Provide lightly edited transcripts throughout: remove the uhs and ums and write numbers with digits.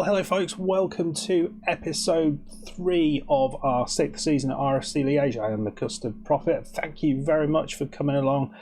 hello folks, welcome to episode 3 of our 6th season at RFC Liege. I am the Custard Prophet. Thank you very much for coming along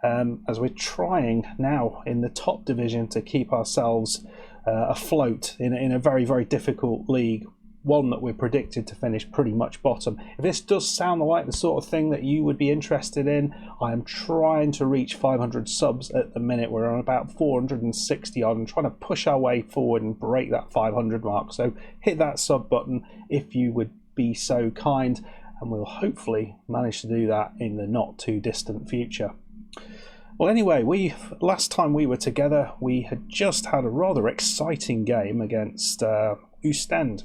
as we're trying now in the top division to keep ourselves afloat in a very, very difficult league. One that we're predicted to finish pretty much bottom. If this does sound like the sort of thing that you would be interested in, I am trying to reach 500 subs at the minute. We're on about 460 odd and trying to push our way forward and break that 500 mark. So hit that sub button if you would be so kind, and we'll hopefully manage to do that in the not too distant future. Well, anyway, last time we were together, we had just had a rather exciting game against Ostend.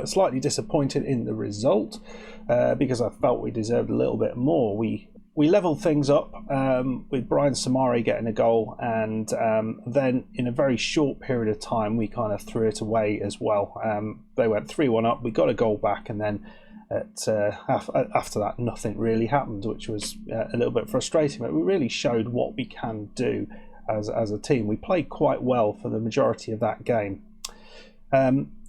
Slightly disappointed in the result because I felt we deserved a little bit more. We levelled things up with Brian Samari getting a goal, and then in a very short period of time we kind of threw it away as well. They went 3-1 up, we got a goal back, and then after that nothing really happened, which was a little bit frustrating, but we really showed what we can do as a team. We played quite well for the majority of that game.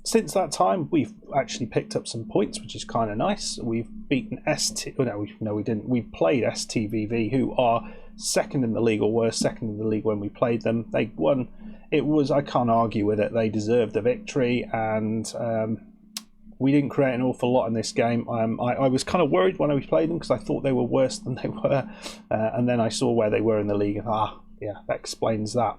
Since that time, we've actually picked up some points, which is kind of nice. We've beaten we didn't. We played STVV, who are second in the league, or were second in the league when we played them. They won. I can't argue with it. They deserved the victory, and we didn't create an awful lot in this game. I was kind of worried when we played them because I thought they were worse than they were, and then I saw where they were in the league. Yeah, that explains that.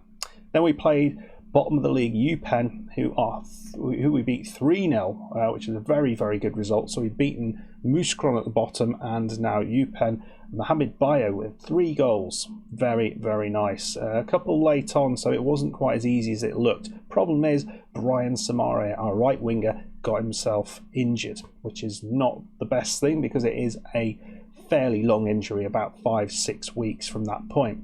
Then we played bottom of the league UPenn, who we beat 3-0, which is a very, very good result. So we've beaten Mouscron at the bottom, and now UPenn. Mohamed Bayo with 3 goals. Very, very nice. A couple late on, so it wasn't quite as easy as it looked. Problem is, Brian Samare, our right winger, got himself injured, which is not the best thing because it is a fairly long injury, about 5-6 weeks from that point.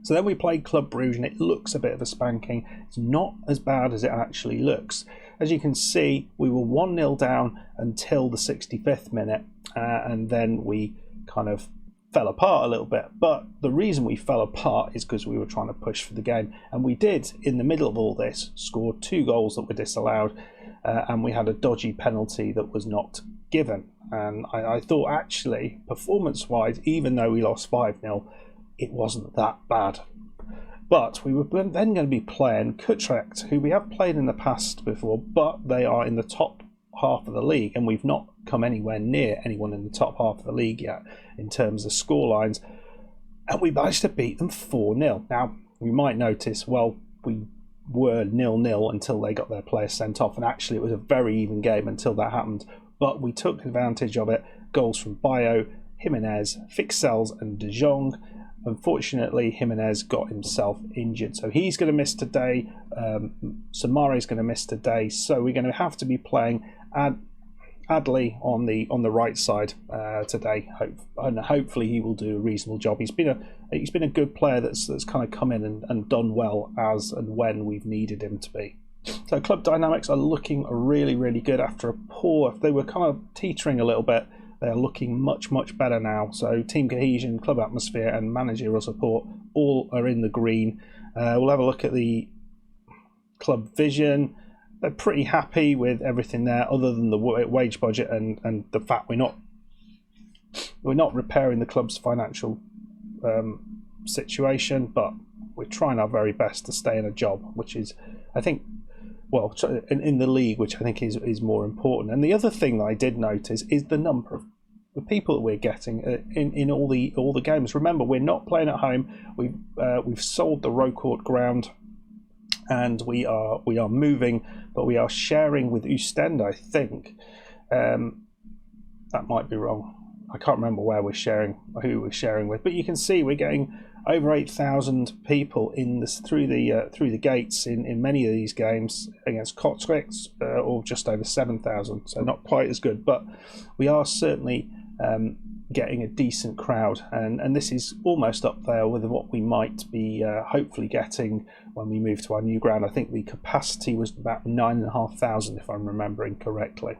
So then we played Club Brugge, and it looks a bit of a spanking. It's not as bad as it actually looks. As you can see, we were 1-0 down until the 65th minute, and then we kind of fell apart a little bit. But the reason we fell apart is because we were trying to push for the game. And we did, in the middle of all this, score 2 goals that were disallowed, and we had a dodgy penalty that was not given. And I thought, actually, performance-wise, even though we lost 5-0, it wasn't that bad. But we were then going to be playing Utrecht, who we have played in the past before, but they are in the top half of the league, and we've not come anywhere near anyone in the top half of the league yet in terms of score lines, and we managed to beat them 4-0. Now, we might notice, well, we were 0-0 until they got their players sent off, and actually it was a very even game until that happened, but we took advantage of it. Goals from Bayo, Jimenez, Fixels and De Jong. Unfortunately, Jimenez got himself injured, so he's going to miss today. Samare's going to miss today, so we're going to have to be playing Adley on the right side today. And hopefully he will do a reasonable job. He's been a good player that's kind of come in and done well as and when we've needed him to be. So club dynamics are looking really, really good after a poor. They were kind of teetering a little bit. They're looking much, much better now. So team cohesion, club atmosphere and managerial support all are in the green. We'll have a look at the club vision. They're pretty happy with everything there other than the wage budget and the fact we're not repairing the club's financial situation, but we're trying our very best to stay in a job, which is, I think, well, in the league, which I think is more important. And the other thing that I did notice is the number of the people that we're getting in all the games. Remember, we're not playing at home. We've sold the Rocourt ground, and we are moving, but we are sharing with Ostend, I think. That might be wrong. I can't remember who we're sharing with, but you can see we're getting over 8,000 people through the gates in many of these games against Utrecht, or just over 7,000. So not quite as good, but we are certainly getting a decent crowd, and this is almost up there with what we might be hopefully getting when we move to our new ground. I think the capacity was about 9,500 if I'm remembering correctly.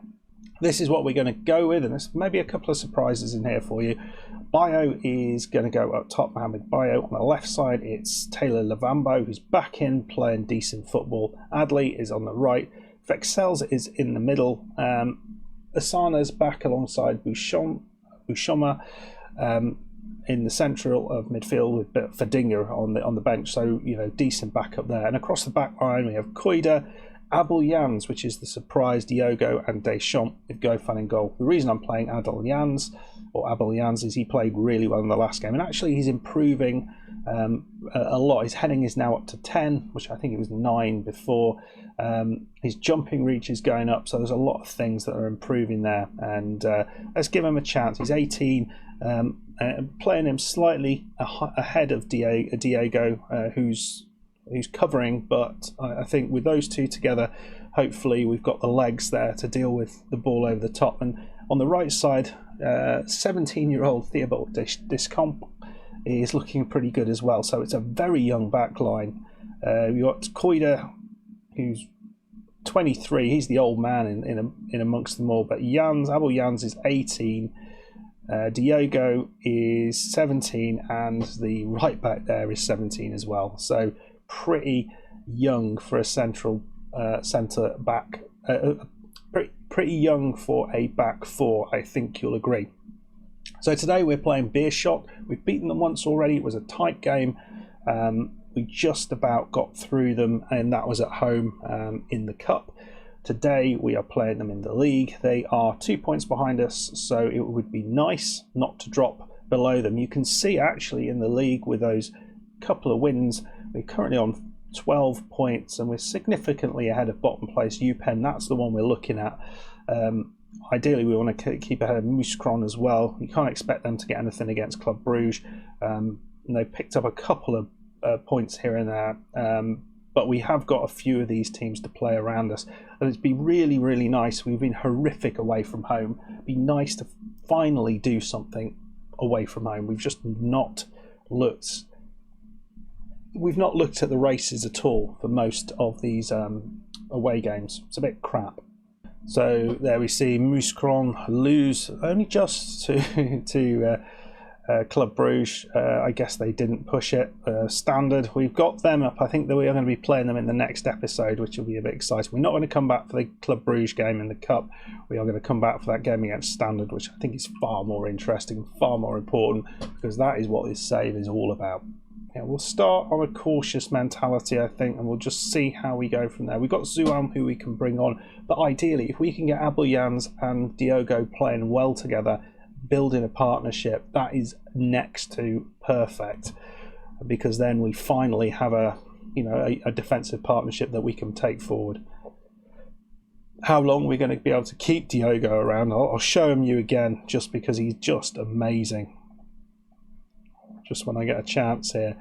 this is what we're going to go with, and there's maybe a couple of surprises in here for you. Bio is going to go up top, Mohamed Bio. On the left side, it's Taylor Lavambo, who's back in playing decent football. Adley is on the right. Vexels is in the middle. Asana's back alongside Bushoma in the central of midfield with Fadinger on the bench. So, decent backup there. And across the back line, we have Koida, Abel Jans, which is the surprise, Diogo and Deschamps with Gofan in goal. The reason I'm playing Abel Jans is he played really well in the last game, and actually he's improving a lot. His heading is now up to 10, which I think it was 9 before. His jumping reach is going up, so there's a lot of things that are improving there, and let's give him a chance. He's 18, playing him slightly ahead of Diego, who's covering, but I think with those two together, hopefully we've got the legs there to deal with the ball over the top. And on the right side, 17-year-old Theobald Deschamps is looking pretty good as well. So it's a very young back line. We've got Koida, who's 23. He's the old man in amongst them all. But Abel Jans is 18. Diogo is 17, and the right back there is 17 as well. So pretty young for a centre back. Pretty young for a back four, I think you'll agree. So today we're playing Beerschot. We've beaten them once already. It was a tight game. We just about got through them, and that was at home in the cup. Today we are playing them in the league. They are 2 points behind us, so it would be nice not to drop below them. You can see actually in the league with those couple of wins, we're currently on 12 points, and we're significantly ahead of bottom place UPenn. That's the one we're looking at. Ideally we want to keep ahead of Mouscron as well. You can't expect them to get anything against Club Bruges. And they picked up a couple of points here and there, but we have got a few of these teams to play around us, and it'd be really, really nice. We've been horrific away from home. It'd be nice to finally do something away from home. We've just not looked at the races at all for most of these away games. It's a bit crap. So there we see Mouscron lose only just to Club Bruges. I guess they didn't push it. Standard, we've got them up. I think that we are going to be playing them in the next episode, which will be a bit exciting. We're not going to come back for the Club Bruges game in the cup. We are going to come back for that game against Standard, which I think is far more interesting, far more important, because that is what this save is all about. Yeah, we'll start on a cautious mentality, I think, and we'll just see how we go from there. We've got Zuam, who we can bring on, but ideally, if we can get Abel Jans and Diogo playing well together, building a partnership, that is next to perfect, because then we finally have a defensive partnership that we can take forward. How long we're going to be able to keep Diogo around, I'll show him you again, just because he's just amazing. Just when I get a chance here,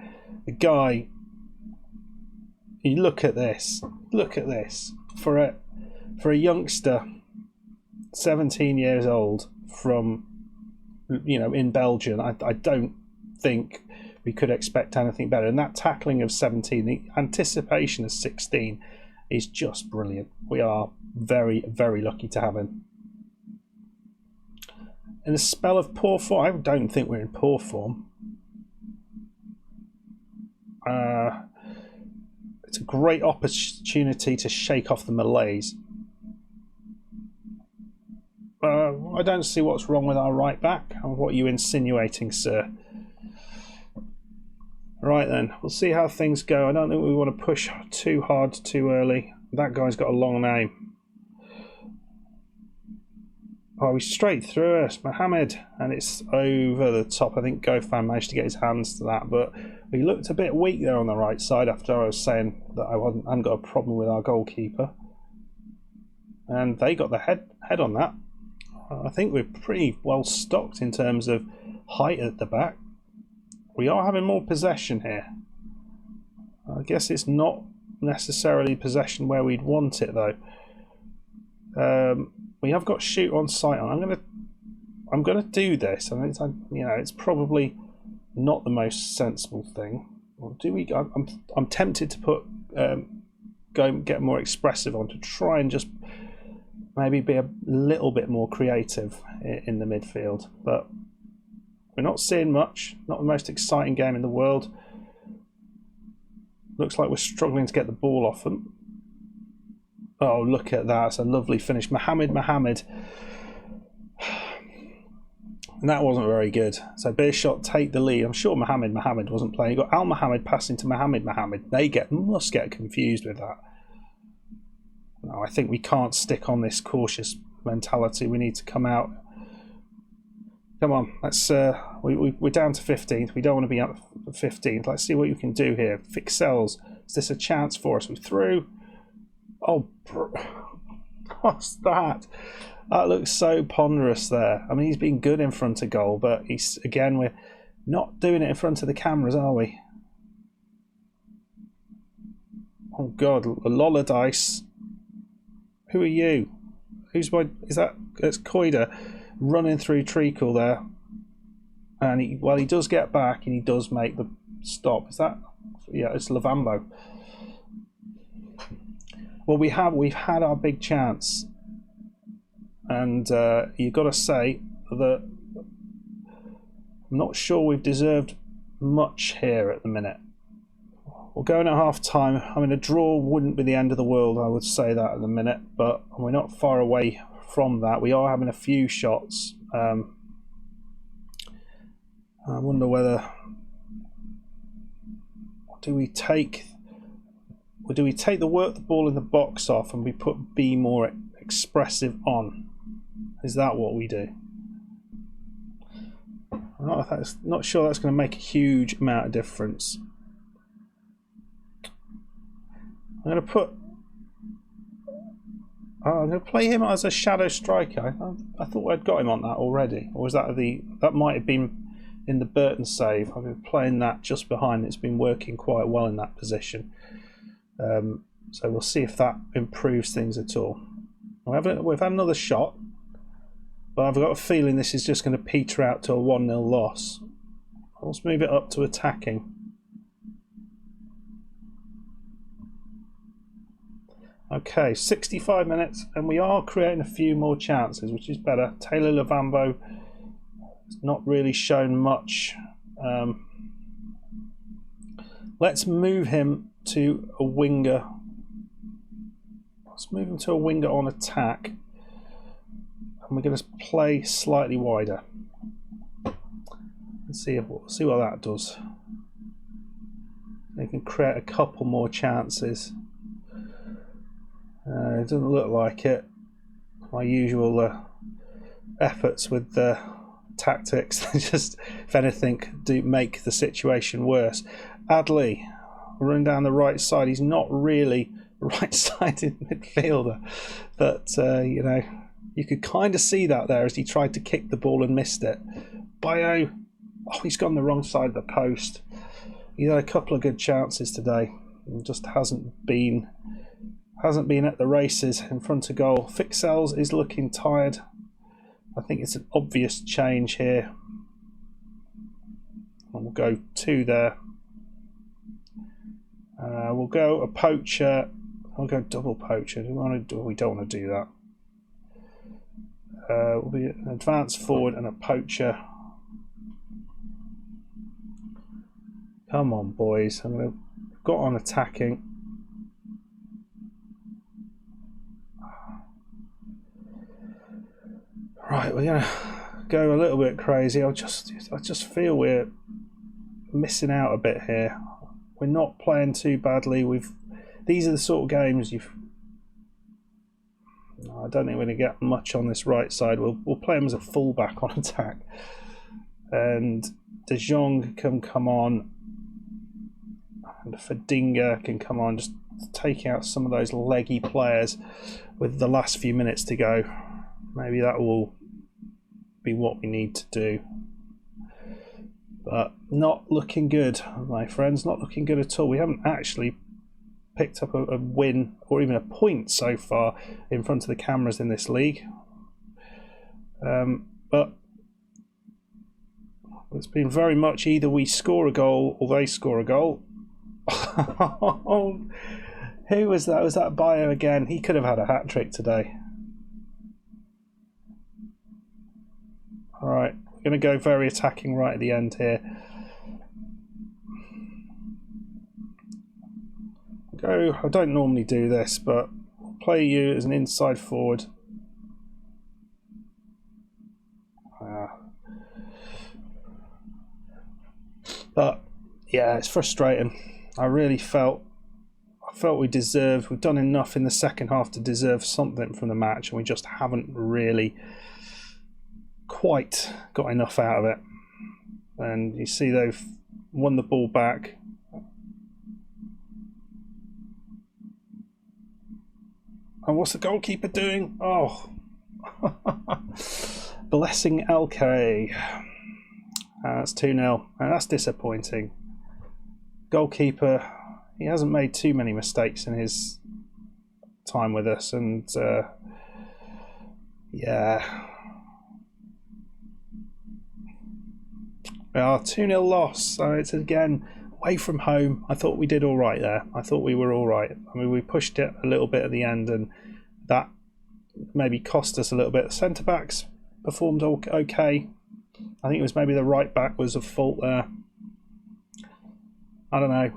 the guy, you look at this for a youngster 17 years old from in Belgium. I don't think we could expect anything better, and that tackling of 17, the anticipation of 16 is just brilliant. We are very, very lucky to have him. In a spell of poor form, I don't think we're in poor form. It's a great opportunity to shake off the malaise. I don't see what's wrong with our right back. What are you insinuating, sir? Right then, we'll see how things go. I don't think we want to push too hard too early. That guy's got a long name. Oh, he's straight through us, Mohammed, and it's over the top. I think Gofan managed to get his hands to that, but he looked a bit weak there on the right side after I was saying that I hadn't got a problem with our goalkeeper. And they got the head on that. I think we're pretty well stocked in terms of height at the back. We are having more possession here. I guess it's not necessarily possession where we'd want it though. We have got shoot on sight. I'm gonna do this, and it's probably not the most sensible thing. Or do we? I'm tempted to put go and get more expressive on to try and just maybe be a little bit more creative in the midfield. But we're not seeing much. Not the most exciting game in the world. Looks like we're struggling to get the ball off them. Oh, look at that. It's a lovely finish. Mohamed. And that wasn't very good. So Beerschot take the lead. I'm sure Mohamed wasn't playing. You've got Al Mohamed passing to Mohamed. They must get confused with that. No, I think we can't stick on this cautious mentality. We need to come out. Come on, let's. We're down to 15th. We don't want to be at 15th. Let's see what you can do here. Fixels. Is this a chance for us? We're through. Oh, what's that? That looks so ponderous there. I mean, he's been good in front of goal, but we're not doing it in front of the cameras, are we? Oh God, Lola Dice. Who are you? It's Koida running through treacle there, and he does get back and he does make the stop. Is that? Yeah, it's Lavambo. Well, we've had our big chance, and you've got to say that I'm not sure we've deserved much here at the minute. We're going at half time. I mean, a draw wouldn't be the end of the world, I would say that at the minute, but we're not far away from that. We are having a few shots. I wonder whether do we take the ball in the box off and we put be more expressive on? Is that what we do? I'm not sure that's going to make a huge amount of difference. I'm going to play him as a shadow striker. I thought I'd got him on that already, or was that might have been in the Burton save? I've been playing that just behind. It's been working quite well in that position. So we'll see if that improves things at all. We've had another shot, but I've got a feeling this is just going to peter out to a 1-0 loss. Let's move it up to attacking. Okay, 65 minutes, and we are creating a few more chances, which is better. Taylor Lavambo has not really shown much. Let's move him to a winger. Let's move him to a winger on attack, and we're going to play slightly wider. Let's see what that does. They can create a couple more chances. It doesn't look like it. My usual efforts with the tactics just, if anything, do make the situation worse. Adley running down the right side. He's not really a right-sided midfielder, but you could kind of see that there as he tried to kick the ball and missed it. Bio, he's gone the wrong side of the post. He's had a couple of good chances today, and just hasn't been at the races in front of goal. Fixels is looking tired. I think it's an obvious change here. And we'll go 2 there. We'll go a poacher. I'll go double poacher. We don't want to do that. We'll be an advance forward and a poacher. Come on, boys. Got on attacking. Right, we're gonna go a little bit crazy. I just feel we're missing out a bit here. We're not playing too badly. These are the sort of games I don't think we're gonna get much on this right side. We'll play him as a fullback on attack, and De Jong can come on, and Ferdinand can come on, just take out some of those leggy players with the last few minutes to go. Maybe that will be what we need to do. But not looking good, my friends. Not looking good at all. We haven't actually picked up a win or even a point so far in front of the cameras in this league. But it's been very much either we score a goal or they score a goal. Who was that? Was that Bio again? He could have had a hat-trick today. All right, we're going to go very attacking right at the end here. I don't normally do this, but I'll play you as an inside forward. But yeah, it's frustrating. I felt we've done enough in the second half to deserve something from the match, and we just haven't really quite got enough out of it. And you see they've won the ball back. And what's the goalkeeper doing? Oh, blessing LK. That's 2-0, and that's disappointing. Goalkeeper, he hasn't made too many mistakes in his time with us, and yeah. 2-0 loss, so it's again away from home. I thought we did all right there. I thought we were all right. I mean, we pushed it a little bit at the end, and that maybe cost us a little bit. Centre backs performed okay. I think it was maybe the right back was at fault there. I don't know.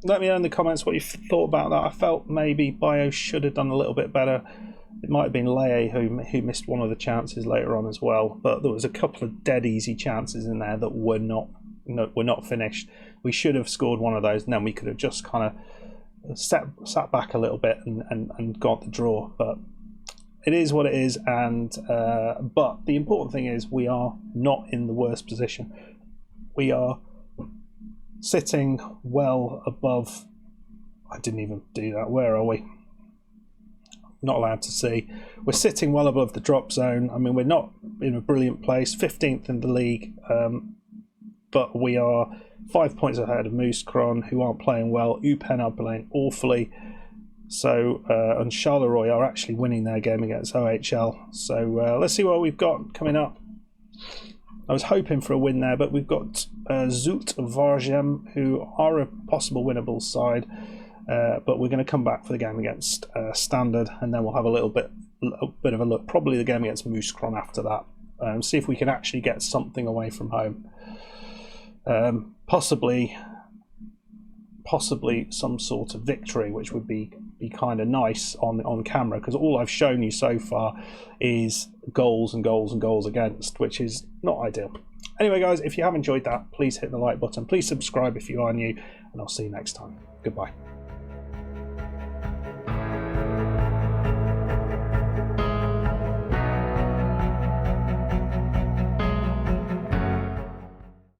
Let me know in the comments what you thought about that. I felt maybe Bio should have done a little bit better. It might have been Leye who missed one of the chances later on as well, but there was a couple of dead easy chances in there that were not finished. We should have scored one of those, and then we could have just kind of sat back a little bit and got the draw. But it is what it is, and but the important thing is we are not in the worst position. We are sitting well above. I didn't even do that. Where are we? Not allowed to see. We're sitting well above the drop zone. I mean, we're not in a brilliant place, 15th in the league, but we are 5 points ahead of Mouscron, who aren't playing well. Eupen are playing awfully. So, and Charleroi are actually winning their game against OHL. So let's see what we've got coming up. I was hoping for a win there, but we've got Zoet Vargem, who are a possible winnable side. But we're going to come back for the game against Standard, and then we'll have a bit of a look. Probably the game against Mouscron after that. See if we can actually get something away from home. Possibly some sort of victory, which would be kind of nice on camera, because all I've shown you so far is goals and goals and goals against, which is not ideal. Anyway, guys, if you have enjoyed that, please hit the like button. Please subscribe if you are new, and I'll see you next time. Goodbye.